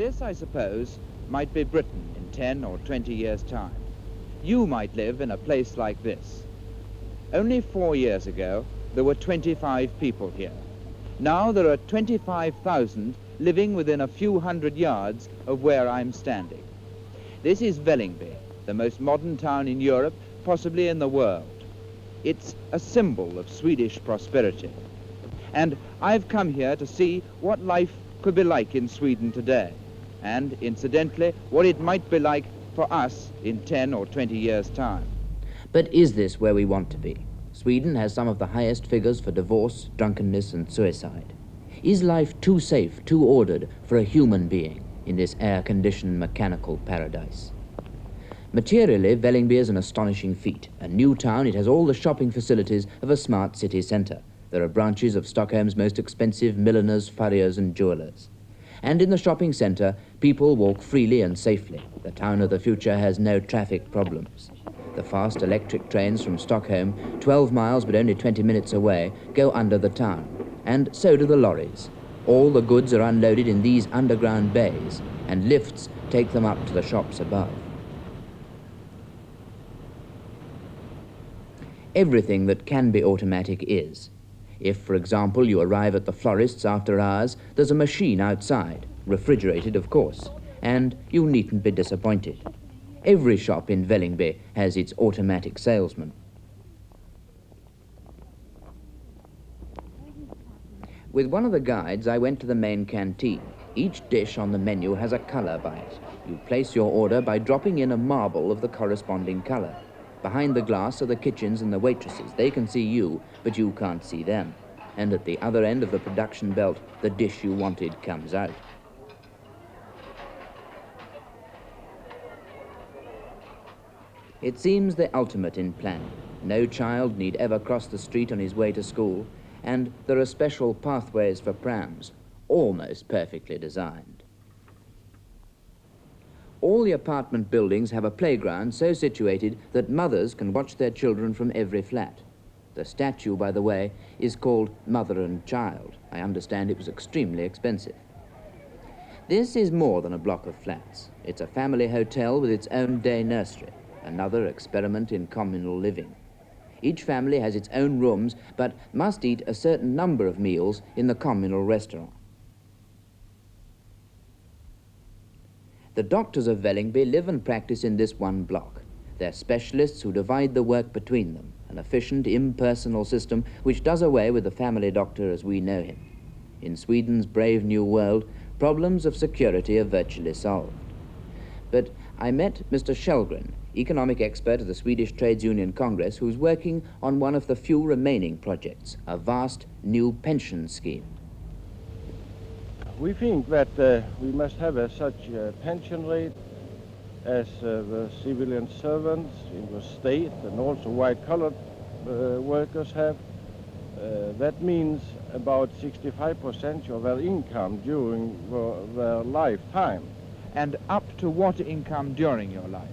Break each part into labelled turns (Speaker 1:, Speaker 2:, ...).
Speaker 1: This, I suppose, might be Britain in 10 or 20 years' time. You might live in a place like this. Only 4 years ago, there were 25 people here. Now there are 25,000 living within a few hundred yards of where I'm standing. This is Vällingby, the most modern town in Europe, possibly in the world. It's a symbol of Swedish prosperity. And I've come here to see what life could be like in Sweden today, and incidentally, what it might be like for us in 10 or 20 years' time.
Speaker 2: But is this where we want to be? Sweden has some of the highest figures for divorce, drunkenness and suicide. Is life too safe, too ordered for a human being in this air-conditioned mechanical paradise? Materially, Vällingby is an astonishing feat. A new town, it has all the shopping facilities of a smart city centre. There are branches of Stockholm's most expensive milliners, farriers and jewellers. And in the shopping centre, people walk freely and safely. The town of the future has no traffic problems. The fast electric trains from Stockholm, 12 miles but only 20 minutes away, go under the town. And so do the lorries. All the goods are unloaded in these underground bays, and lifts take them up to the shops above. Everything that can be automatic is. If, for example, you arrive at the florist's after hours, there's a machine outside, refrigerated, of course, and you needn't be disappointed. Every shop in Vällingby has its automatic salesman. With one of the guides, I went to the main canteen. Each dish on the menu has a colour by it. You place your order by dropping in a marble of the corresponding colour. Behind the glass are the kitchens and the waitresses. They can see you, but you can't see them. And at the other end of the production belt, the dish you wanted comes out. It seems the ultimate in planning. No child need ever cross the street on his way to school, and there are special pathways for prams, almost perfectly designed. All the apartment buildings have a playground so situated that mothers can watch their children from every flat. The statue, by the way, is called Mother and Child. I understand it was extremely expensive. This is more than a block of flats. It's a family hotel with its own day nursery, another experiment in communal living. Each family has its own rooms, but must eat a certain number of meals in the communal restaurant. The doctors of Vällingby live and practice in this one block. They're specialists who divide the work between them, an efficient, impersonal system which does away with the family doctor as we know him. In Sweden's brave new world, problems of security are virtually solved. But I met Mr. Kjellgren, economic expert of the Swedish Trades Union Congress, who's working on one of the few remaining projects, a vast new pension scheme.
Speaker 3: We think that we must have such a pension rate as the civilian servants in the state and also white-collar workers have. That means about 65% of their income during their lifetime.
Speaker 1: And up to what income during your life?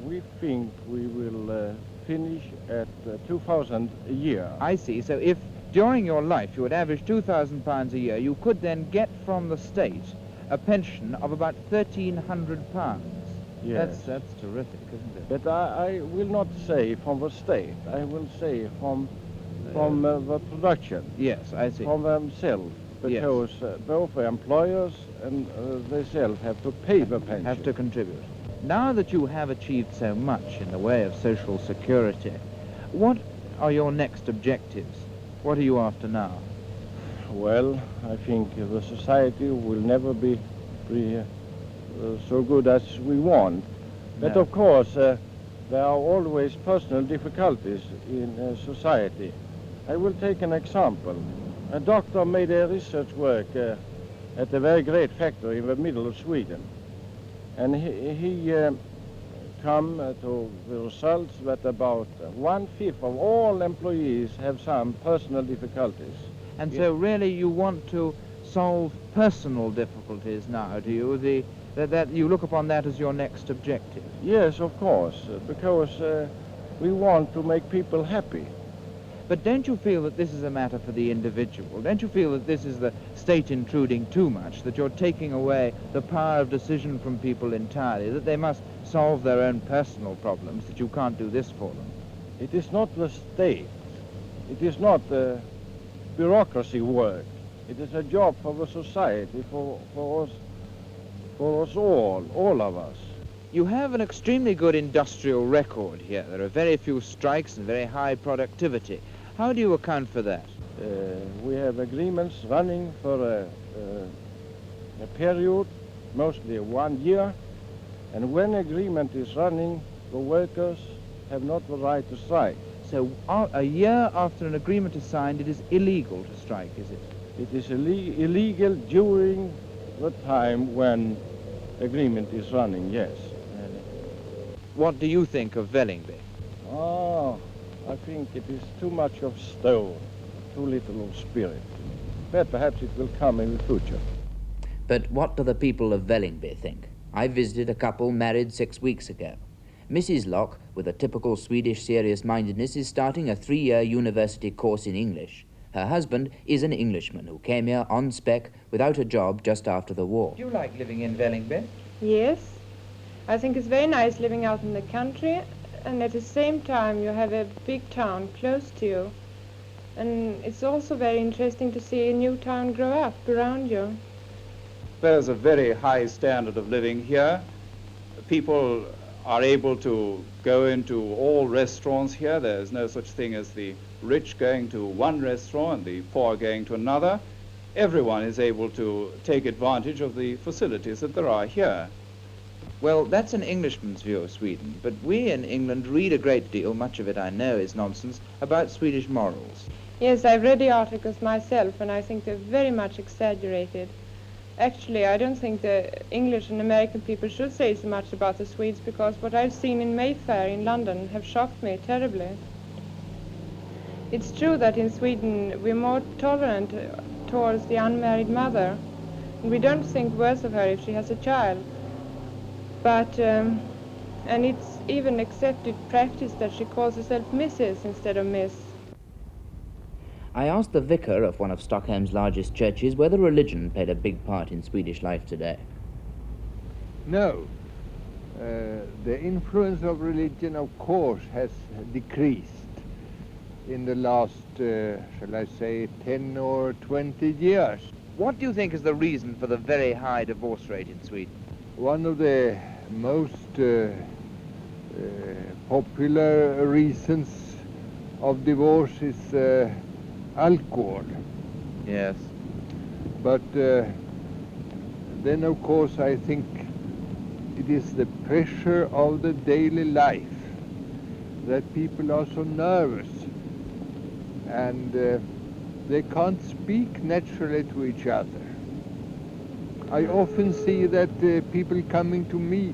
Speaker 3: We think we will finish at 2,000 a year.
Speaker 1: I see. So if during your life you would average £2,000 a year, you could then get from the state a pension of about £1,300.
Speaker 3: Yes.
Speaker 1: That's terrific, isn't it?
Speaker 3: But I will not say from the state. I will say from the production.
Speaker 1: Yes, I see.
Speaker 3: From themselves, because
Speaker 1: yes.
Speaker 3: Both the employers and themselves have to pay the pension.
Speaker 1: Have to contribute. Now that you have achieved so much in the way of social security, what are your next objectives? What are you after now?
Speaker 3: Well, I think the society will never be so good as we want. But
Speaker 1: No.
Speaker 3: of course, there are always personal difficulties in society. I will take an example. A doctor made a research work at a very great factory in the middle of Sweden. And he come to the results that about 1/5 of all employees have some personal difficulties.
Speaker 1: And so really you want to solve personal difficulties now, do you? That you look upon that as your next objective?
Speaker 3: Yes, of course, because we want to make people happy.
Speaker 1: But don't you feel that this is a matter for the individual? Don't you feel that this is the state intruding too much, that you're taking away the power of decision from people entirely, that they must solve their own personal problems, that you can't do this for them?
Speaker 3: It is not the state. It is not bureaucracy work. It is a job for the society, for us all of us.
Speaker 1: You have an extremely good industrial record here. There are very few strikes and very high productivity. How do you account for that?
Speaker 3: We have agreements running for a period, mostly 1 year, and when agreement is running, the workers have not the right to strike.
Speaker 1: So a year after an agreement is signed, it is illegal to strike, is it?
Speaker 3: It is illegal during the time when agreement is running, yes.
Speaker 1: What do you think of Vällingby?
Speaker 3: Oh, I think it is too much of stone, too little of spirit. But perhaps it will come in the future.
Speaker 2: But what do the people of Vällingby think? I visited a couple married 6 weeks ago. Mrs. Locke, with a typical Swedish serious-mindedness, is starting a 3-year university course in English. Her husband is an Englishman who came here on spec without a job just after the war.
Speaker 1: Do you like living in Vällingby?
Speaker 4: Yes. I think it's very nice living out in the country, and at the same time you have a big town close to you. And it's also very interesting to see a new town grow up around you.
Speaker 5: There's a very high standard of living here. People are able to go into all restaurants here. There's no such thing as the rich going to one restaurant and the poor going to another. Everyone is able to take advantage of the facilities that there are here.
Speaker 1: Well, that's an Englishman's view of Sweden, but we in England read a great deal, much of it I know is nonsense, about Swedish morals.
Speaker 4: Yes, I've read the articles myself, and I think they're very much exaggerated. Actually, I don't think the English and American people should say so much about the Swedes, because what I've seen in Mayfair in London have shocked me terribly. It's true that in Sweden we're more tolerant towards the unmarried mother, and we don't think worse of her if she has a child. But, and it's even accepted practice that she calls herself Mrs. instead of Miss.
Speaker 2: I asked the vicar of one of Stockholm's largest churches whether religion played a big part in Swedish life today.
Speaker 6: No. The influence of religion, of course, has decreased in the last, shall I say, 10 or 20 years.
Speaker 1: What do you think is the reason for the very high divorce rate in Sweden?
Speaker 6: One of the most popular reasons of divorce is alcohol.
Speaker 1: Yes.
Speaker 6: But then, of course, I think it is the pressure of the daily life that people are so nervous, and they can't speak naturally to each other. I often see that people coming to me,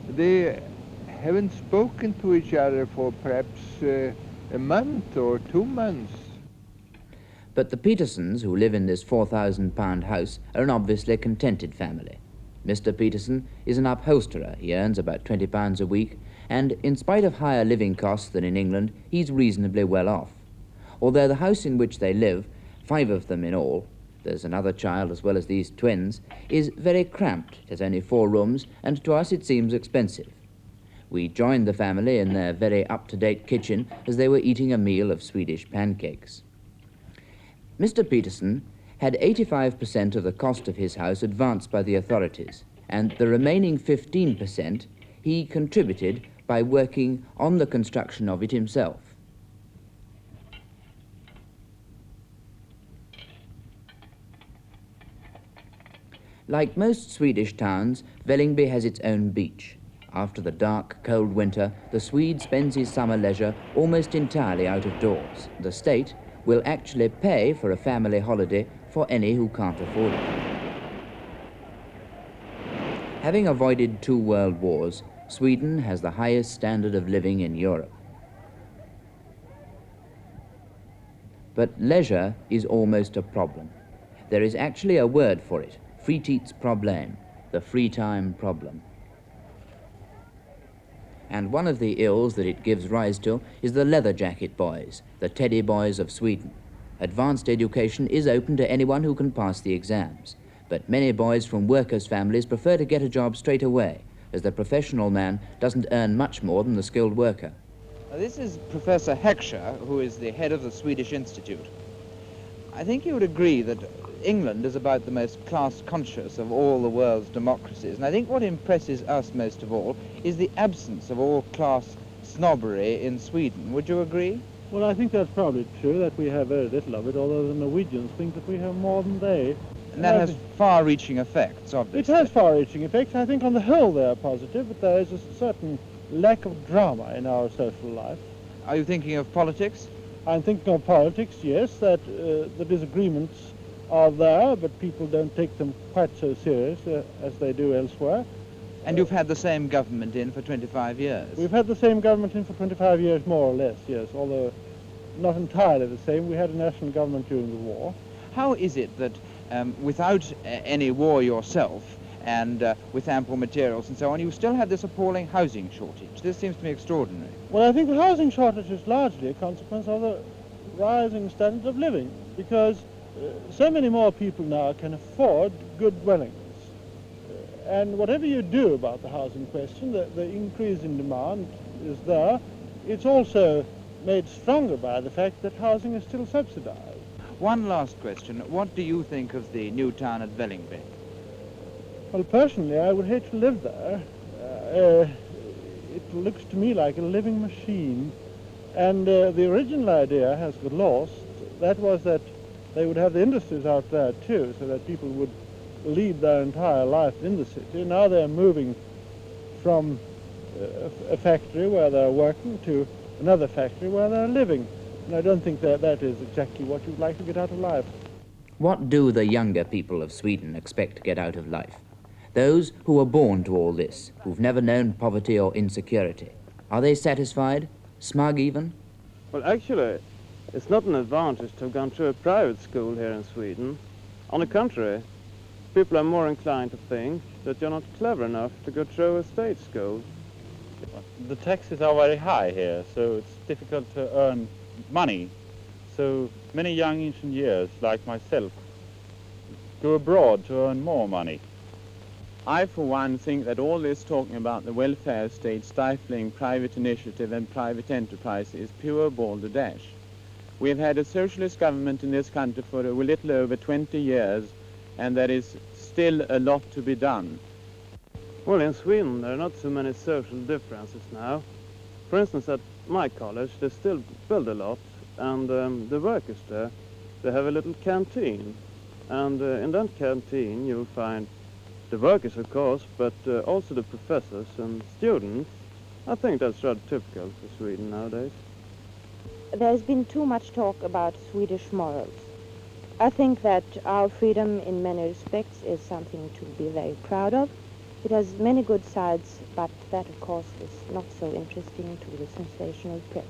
Speaker 6: they haven't spoken to each other for perhaps a month or 2 months.
Speaker 2: But the Petersons, who live in this £4,000 house, are an obviously contented family. Mr. Peterson is an upholsterer. He earns about £20 a week, and in spite of higher living costs than in England, he's reasonably well off. Although the house in which they live, 5 of them in all, there's another child as well as these twins, is very cramped. It has only 4 rooms, and to us it seems expensive. We joined the family in their very up-to-date kitchen as they were eating a meal of Swedish pancakes. Mr. Peterson had 85% of the cost of his house advanced by the authorities, and the remaining 15% he contributed by working on the construction of it himself. Like most Swedish towns, Vällingby has its own beach. After the dark, cold winter, the Swede spends his summer leisure almost entirely out of doors. The state will actually pay for a family holiday for any who can't afford it. Having avoided 2 world wars, Sweden has the highest standard of living in Europe. But leisure is almost a problem. There is actually a word for it, fritidsproblem, the free time problem. And one of the ills that it gives rise to is the leather jacket boys, the teddy boys of Sweden. Advanced education is open to anyone who can pass the exams, but many boys from workers' families prefer to get a job straight away, as the professional man doesn't earn much more than the skilled worker.
Speaker 1: Now, this is Professor Heckscher, who is the head of the Swedish Institute. I think you would agree that England is about the most class-conscious of all the world's democracies, and I think what impresses us most of all is the absence of all class snobbery in Sweden. Would you agree?
Speaker 7: Well, I think that's probably true, that we have very little of it, although the Norwegians think that we have more than they.
Speaker 1: And that has far-reaching effects, obviously.
Speaker 7: It has far-reaching effects. I think on the whole they are positive, but there is a certain lack of drama in our social life.
Speaker 1: Are you thinking of politics?
Speaker 7: I'm thinking of politics, yes, that the disagreements are there, but people don't take them quite so serious as they do elsewhere.
Speaker 1: And you've had the same government in for 25 years.
Speaker 7: We've had the same government in for 25 years, more or less, yes, although not entirely the same. We had a national government during the war.
Speaker 1: How is it that without any war yourself and with ample materials and so on, you still have this appalling housing shortage? This seems to me extraordinary.
Speaker 7: Well, I think the housing shortage is largely a consequence of the rising standard of living, because so many more people now can afford good dwellings. And whatever you do about the housing question, the increase in demand is there. It's also made stronger by the fact that housing is still subsidized.
Speaker 1: One last question. What do you think of the new town at Vällingby?
Speaker 7: Well, personally, I would hate to live there. It looks to me like a living machine. And the original idea has got lost. That was that they would have the industries out there too, so that people would lead their entire life in the city. Now they're moving from a factory where they're working to another factory where they're living. And I don't think that is exactly what you'd like to get out of life.
Speaker 2: What do the younger people of Sweden expect to get out of life? Those who were born to all this, who've never known poverty or insecurity. Are they satisfied? Smug even?
Speaker 8: Well, actually, it's not an advantage to have gone through a private school here in Sweden. On the contrary, people are more inclined to think that you're not clever enough to go through a state school.
Speaker 9: The taxes are very high here, so it's difficult to earn money. So many young engineers, like myself, go abroad to earn more money. I, for one, think that all this talking about the welfare state stifling private initiative and private enterprise is pure balderdash. We have had a socialist government in this country for a little over 20 years, and there is still a lot to be done.
Speaker 8: Well, in Sweden, there are not so many social differences now. For instance, at my college, they still build a lot, and the workers there, they have a little canteen. And in that canteen, you'll find the workers, of course, but also the professors and students. I think that's rather typical for Sweden nowadays.
Speaker 10: There's been too much talk about Swedish morals. I think that our freedom in many respects is something to be very proud of. It has many good sides, but that, of course, is not so interesting to the sensational press.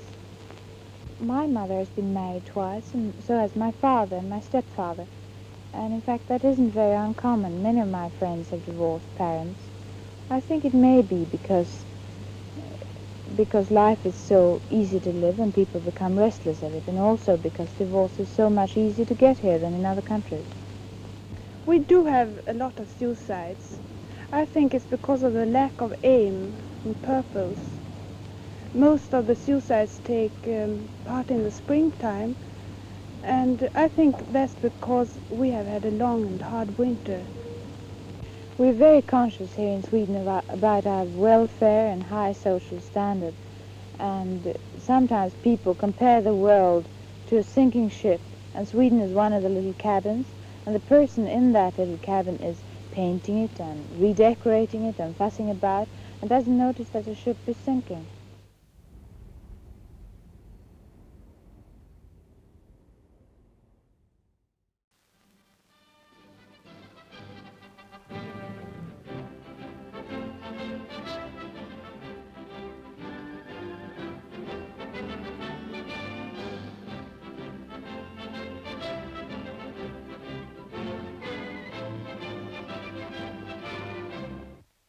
Speaker 11: My mother has been married twice, and so has my father and my stepfather. And in fact, that isn't very uncommon. Many of my friends have divorced parents. I think it may be because life is so easy to live and people become restless of it, and also because divorce is so much easier to get here than in other countries.
Speaker 4: We do have a lot of suicides. I think it's because of the lack of aim and purpose. Most of the suicides take part in the springtime, and I think that's because we have had a long and hard winter.
Speaker 11: We're very conscious here in Sweden about our welfare and high social standard, and sometimes people compare the world to a sinking ship, and Sweden is one of the little cabins, and the person in that little cabin is painting it and redecorating it and fussing about, and doesn't notice that the ship is sinking.